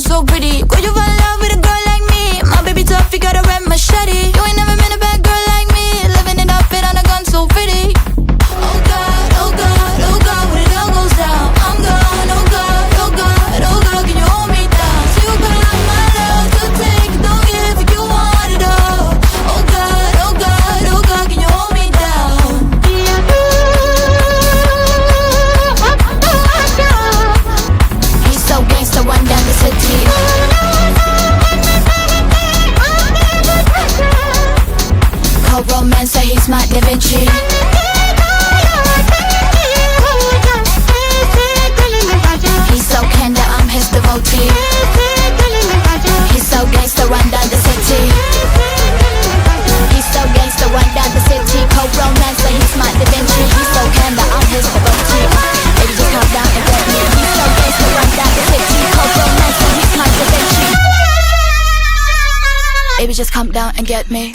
so pretty. Could you fall in love with a girl like me? My baby tough, you got a red machete. You ain't never been a bad girl like me. Living it up, it on a gun so pretty. Oh God, oh God, oh God, when it all goes down, I'm gone. Oh God, oh God, oh God, can you hold me down? So you got my love to take, don't give if you want it all. Oh God, oh God, oh God, can you hold me down? He's so gangsta, run down the city. Cold romance, say he's my Da Vinci. He's so candid, I'm his devotee. He's so gangsta, run down the city. He's so gangsta, run down the city. Cold romance, say he's my Da Vinci. He's so candid, I'm his devotee. Baby, just calm down and get me. He's so gangsta, run down the city. Cold romance, say he's my Da Vinci. Baby, just calm down and get me.